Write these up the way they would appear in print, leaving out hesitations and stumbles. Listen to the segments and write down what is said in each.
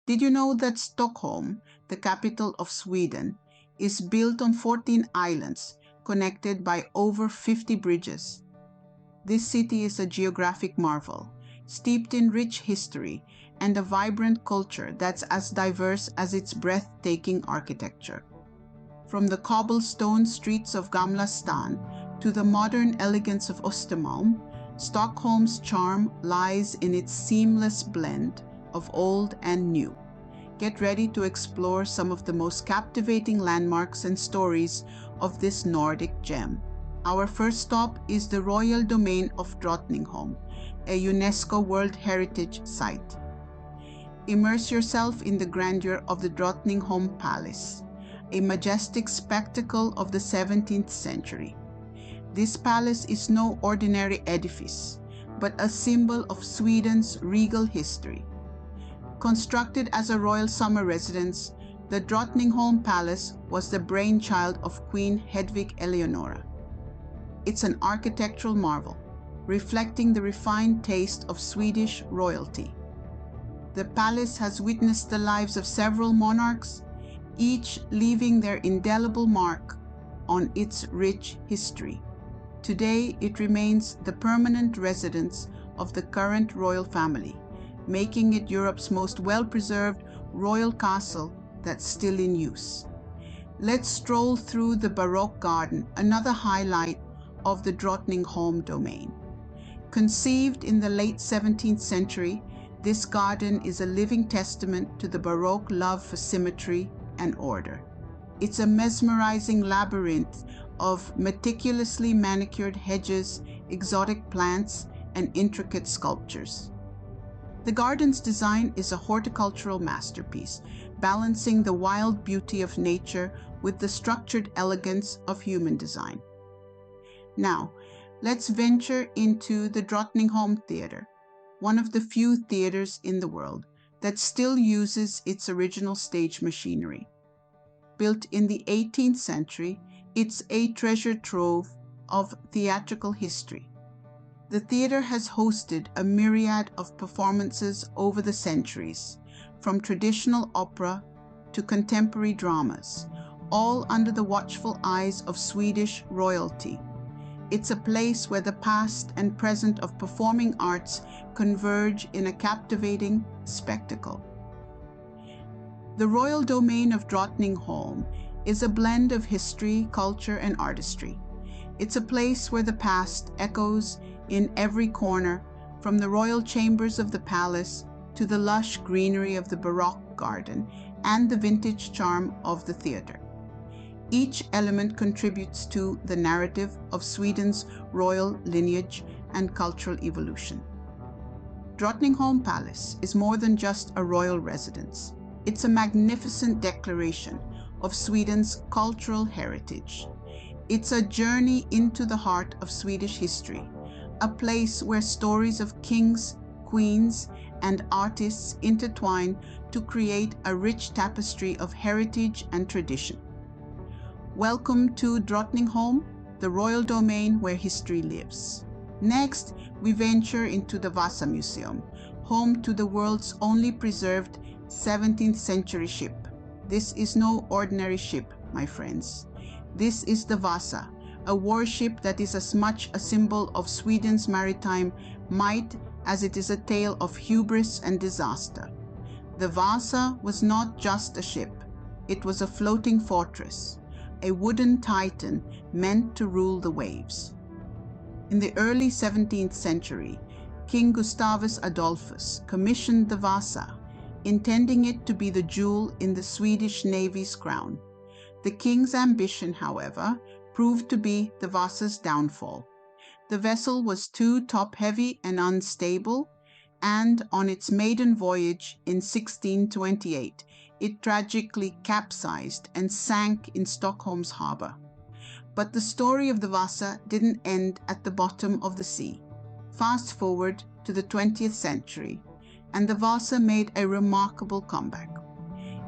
Did you know that Stockholm, the capital of Sweden, is built on 14 islands connected by over 50 bridges? This city is a geographic marvel, steeped in rich history and a vibrant culture that's as diverse as its breathtaking architecture. From the cobblestone streets of Gamla Stan to the modern elegance of Östermalm, Stockholm's charm lies in its seamless blend of old and new. Get ready to explore some of the most captivating landmarks and stories of this Nordic gem. Our first stop is the Royal Domain of Drottningholm, a UNESCO World Heritage Site. Immerse yourself in the grandeur of the Drottningholm Palace, a majestic spectacle of the 17th century. This palace is no ordinary edifice, but a symbol of Sweden's regal history. Constructed as a royal summer residence, the Drottningholm Palace was the brainchild of Queen Hedvig Eleonora. It's an architectural marvel, reflecting the refined taste of Swedish royalty. The palace has witnessed the lives of several monarchs, each leaving their indelible mark on its rich history. Today, it remains the permanent residence of the current royal family, making it Europe's most well-preserved royal castle that's still in use. Let's stroll through the Baroque garden, another highlight of the Drottningholm domain. Conceived in the late 17th century, this garden is a living testament to the Baroque love for symmetry and order. It's a mesmerizing labyrinth of meticulously manicured hedges, exotic plants, and intricate sculptures. The garden's design is a horticultural masterpiece, balancing the wild beauty of nature with the structured elegance of human design. Now, let's venture into the Drottningholm Theatre, one of the few theaters in the world that still uses its original stage machinery. Built in the 18th century, it's a treasure trove of theatrical history. The theater has hosted a myriad of performances over the centuries, from traditional opera to contemporary dramas, all under the watchful eyes of Swedish royalty. It's a place where the past and present of performing arts converge in a captivating spectacle. The royal domain of Drottningholm is a blend of history, culture, and artistry. It's a place where the past echoes in every corner, from the royal chambers of the palace to the lush greenery of the Baroque garden and the vintage charm of the theatre. Each element contributes to the narrative of Sweden's royal lineage and cultural evolution. Drottningholm Palace is more than just a royal residence. It's a magnificent declaration of Sweden's cultural heritage. It's a journey into the heart of Swedish history, a place where stories of kings, queens, and artists intertwine to create a rich tapestry of heritage and tradition. Welcome to Drottningholm, the royal domain where history lives. Next, we venture into the Vasa Museum, home to the world's only preserved 17th century ship. This is no ordinary ship, my friends. This is the Vasa, a warship that is as much a symbol of Sweden's maritime might as it is a tale of hubris and disaster. The Vasa was not just a ship, it was a floating fortress, a wooden titan meant to rule the waves. In the early 17th century, King Gustavus Adolphus commissioned the Vasa, intending it to be the jewel in the Swedish Navy's crown. The king's ambition, however, proved to be the Vasa's downfall. The vessel was too top-heavy and unstable, and on its maiden voyage in 1628, it tragically capsized and sank in Stockholm's harbor. But the story of the Vasa didn't end at the bottom of the sea. Fast forward to the 20th century, and the Vasa made a remarkable comeback.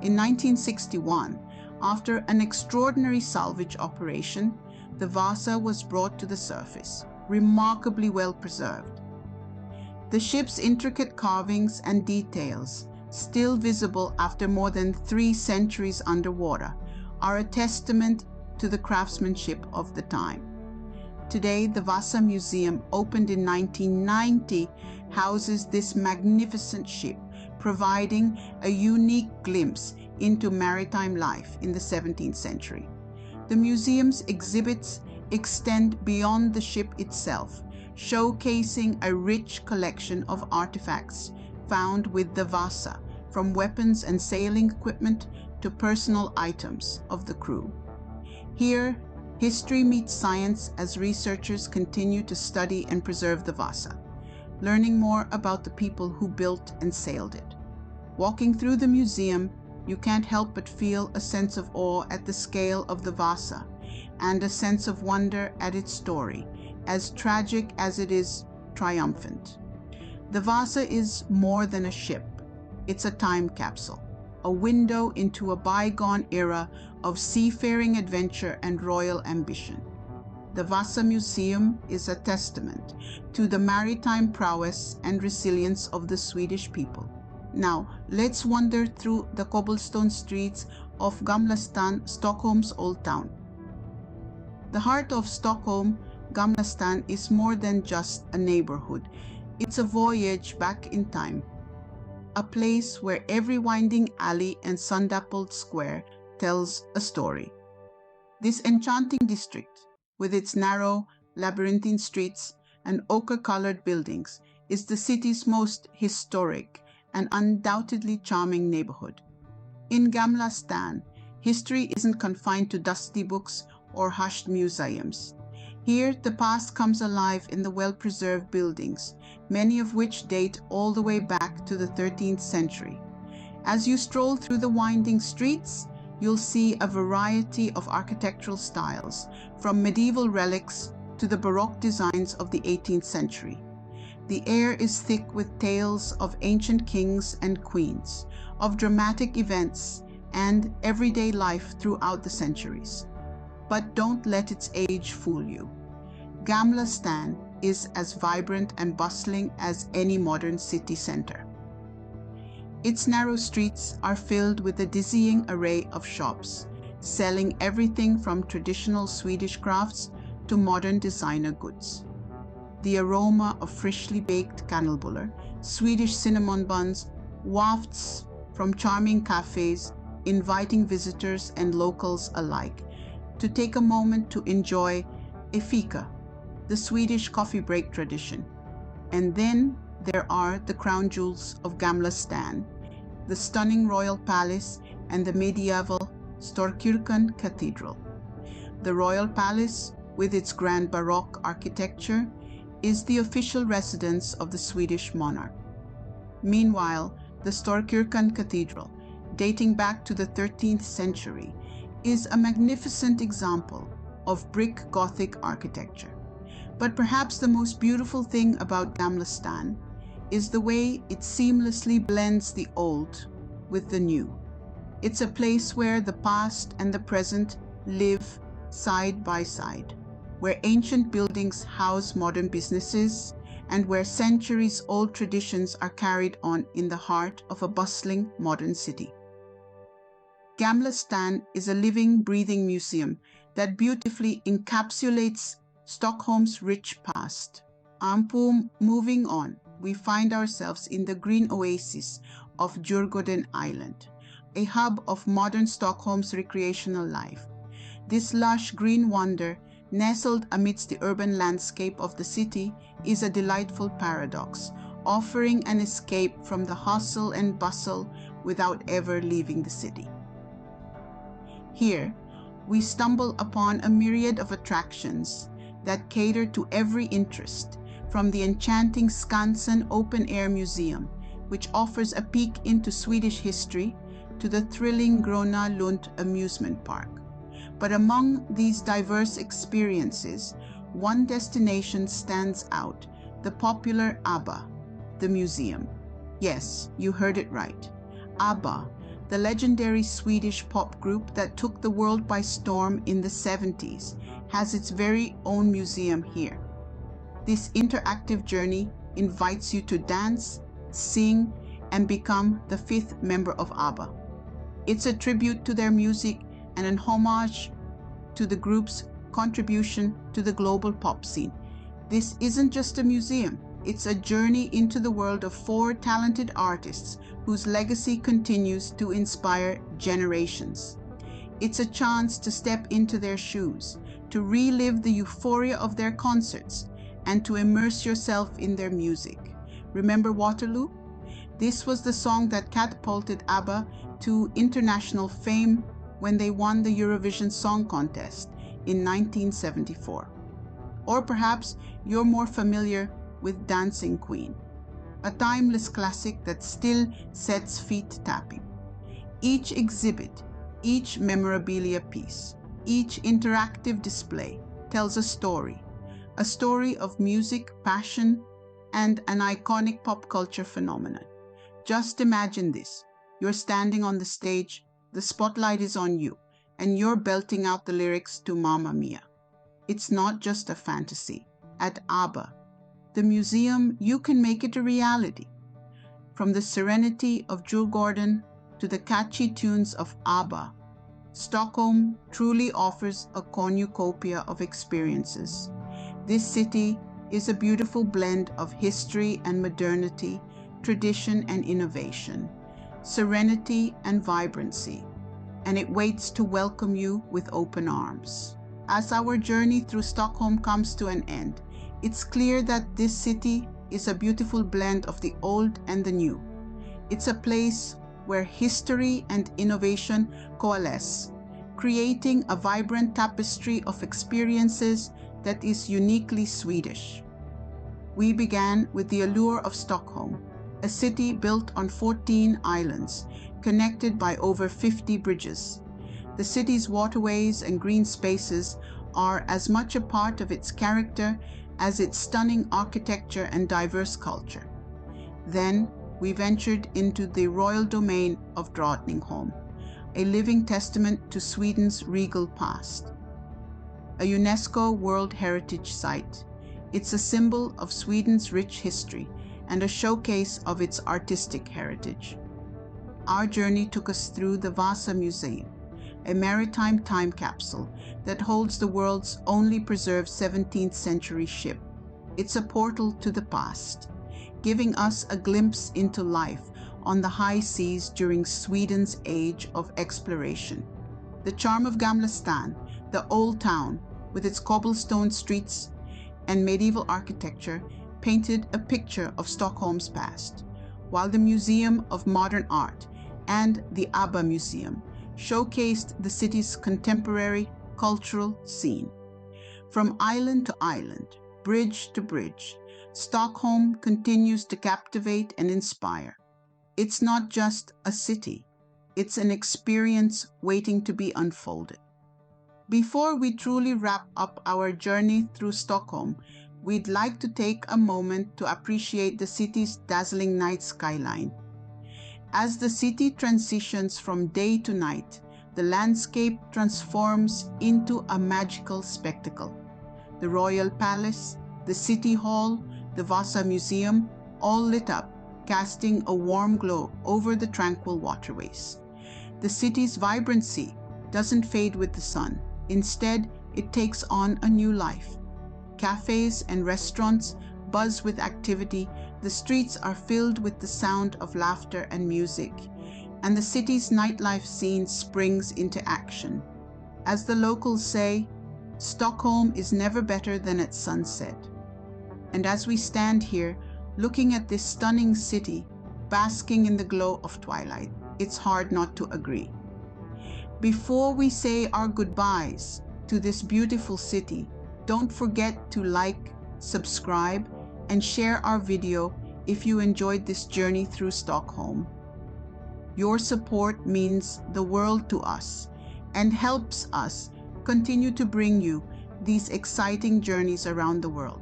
In 1961, after an extraordinary salvage operation, the Vasa was brought to the surface, remarkably well preserved. The ship's intricate carvings and details still visible after more than 3 centuries underwater, are a testament to the craftsmanship of the time. Today, the Vasa Museum, opened in 1990, houses this magnificent ship, providing a unique glimpse into maritime life in the 17th century. The museum's exhibits extend beyond the ship itself, showcasing a rich collection of artifacts found with the Vasa, from weapons and sailing equipment to personal items of the crew. Here, history meets science as researchers continue to study and preserve the Vasa, learning more about the people who built and sailed it. Walking through the museum, you can't help but feel a sense of awe at the scale of the Vasa and a sense of wonder at its story, as tragic as it is triumphant. The Vasa is more than a ship. It's a time capsule, a window into a bygone era of seafaring adventure and royal ambition. The Vasa Museum is a testament to the maritime prowess and resilience of the Swedish people. Now, let's wander through the cobblestone streets of Gamla Stan, Stockholm's old town. The heart of Stockholm, Gamla Stan, is more than just a neighborhood. It's a voyage back in time, a place where every winding alley and sun-dappled square tells a story. This enchanting district, with its narrow, labyrinthine streets and ochre-colored buildings, is the city's most historic and undoubtedly charming neighborhood. In Gamla Stan, history isn't confined to dusty books or hushed museums. Here, the past comes alive in the well-preserved buildings, many of which date all the way back to the 13th century. As you stroll through the winding streets, you'll see a variety of architectural styles, from medieval relics to the Baroque designs of the 18th century. The air is thick with tales of ancient kings and queens, of dramatic events and everyday life throughout the centuries. But don't let its age fool you. Gamla Stan is as vibrant and bustling as any modern city center. Its narrow streets are filled with a dizzying array of shops, selling everything from traditional Swedish crafts to modern designer goods. The aroma of freshly baked kanelbullar, Swedish cinnamon buns, wafts from charming cafes, inviting visitors and locals alike to take a moment to enjoy a fika, the Swedish coffee break tradition. And then there are the crown jewels of Gamla Stan, the stunning royal palace and the medieval Storkyrkan Cathedral. The royal palace, with its grand Baroque architecture, is the official residence of the Swedish monarch. Meanwhile, the Storkyrkan Cathedral, dating back to the 13th century, is a magnificent example of brick Gothic architecture. But perhaps the most beautiful thing about Gamla Stan is the way it seamlessly blends the old with the new. It's a place where the past and the present live side by side, where ancient buildings house modern businesses, and where centuries-old traditions are carried on in the heart of a bustling modern city. Gamla Stan is a living, breathing museum that beautifully encapsulates Stockholm's rich past. Moving on, we find ourselves in the green oasis of Djurgården Island, a hub of modern Stockholm's recreational life. This lush green wonder, nestled amidst the urban landscape of the city, is a delightful paradox, offering an escape from the hustle and bustle without ever leaving the city. Here, we stumble upon a myriad of attractions that cater to every interest, from the enchanting Skansen Open-Air Museum, which offers a peek into Swedish history, to the thrilling Gröna Lund amusement park. But among these diverse experiences, one destination stands out: the popular ABBA, the museum. Yes, you heard it right. ABBA, the legendary Swedish pop group that took the world by storm in the 70s, has its very own museum here. This interactive journey invites you to dance, sing, and become the fifth member of ABBA. It's a tribute to their music and an homage to the group's contribution to the global pop scene. This isn't just a museum, it's a journey into the world of four talented artists whose legacy continues to inspire generations. It's a chance to step into their shoes, to relive the euphoria of their concerts, and to immerse yourself in their music. Remember Waterloo? This was the song that catapulted ABBA to international fame when they won the Eurovision Song Contest in 1974. Or perhaps you're more familiar with Dancing Queen, a timeless classic that still sets feet tapping. Each exhibit, each memorabilia piece, each interactive display tells a story of music, passion, and an iconic pop culture phenomenon. Just imagine this. You're standing on the stage, the spotlight is on you, and you're belting out the lyrics to Mamma Mia. It's not just a fantasy. At ABBA, the museum, you can make it a reality. From the serenity of Djurgården to the catchy tunes of ABBA, Stockholm truly offers a cornucopia of experiences. This city is a beautiful blend of history and modernity, tradition and innovation, serenity and vibrancy, and it waits to welcome you with open arms. As our journey through Stockholm comes to an end, it's clear that this city is a beautiful blend of the old and the new. It's a place where history and innovation coalesce, creating a vibrant tapestry of experiences that is uniquely Swedish. We began with the allure of Stockholm, a city built on 14 islands, connected by over 50 bridges. The city's waterways and green spaces are as much a part of its character as its stunning architecture and diverse culture. Then we ventured into the royal domain of Drottningholm, a living testament to Sweden's regal past. A UNESCO World Heritage Site, it's a symbol of Sweden's rich history and a showcase of its artistic heritage. Our journey took us through the Vasa Museum, a maritime time capsule that holds the world's only preserved 17th century ship. It's a portal to the past, giving us a glimpse into life on the high seas during Sweden's age of exploration. The charm of Gamla Stan, the old town with its cobblestone streets and medieval architecture, painted a picture of Stockholm's past, while the Museum of Modern Art and the ABBA Museum showcased the city's contemporary cultural scene. From island to island, bridge to bridge, Stockholm continues to captivate and inspire. It's not just a city, it's an experience waiting to be unfolded. Before we truly wrap up our journey through Stockholm, we'd like to take a moment to appreciate the city's dazzling night skyline. As the city transitions from day to night, the landscape transforms into a magical spectacle. The Royal Palace, the City Hall, the Vasa Museum, all lit up, casting a warm glow over the tranquil waterways. The city's vibrancy doesn't fade with the sun. Instead, it takes on a new life. Cafes and restaurants buzz with activity, the streets are filled with the sound of laughter and music, and the city's nightlife scene springs into action. As the locals say, Stockholm is never better than at sunset. And as we stand here, looking at this stunning city, basking in the glow of twilight, it's hard not to agree. Before we say our goodbyes to this beautiful city, don't forget to like, subscribe, and share our video if you enjoyed this journey through Stockholm. Your support means the world to us and helps us continue to bring you these exciting journeys around the world.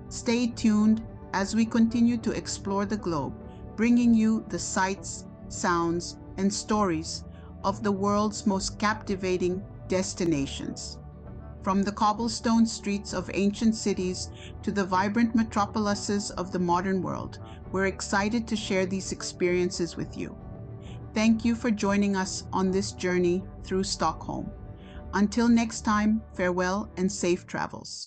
Stay tuned as we continue to explore the globe, bringing you the sights, sounds, and stories of the world's most captivating destinations. From the cobblestone streets of ancient cities to the vibrant metropolises of the modern world, We're excited to share these experiences with you. Thank you for joining us on this journey through Stockholm. Until next time, farewell and safe travels.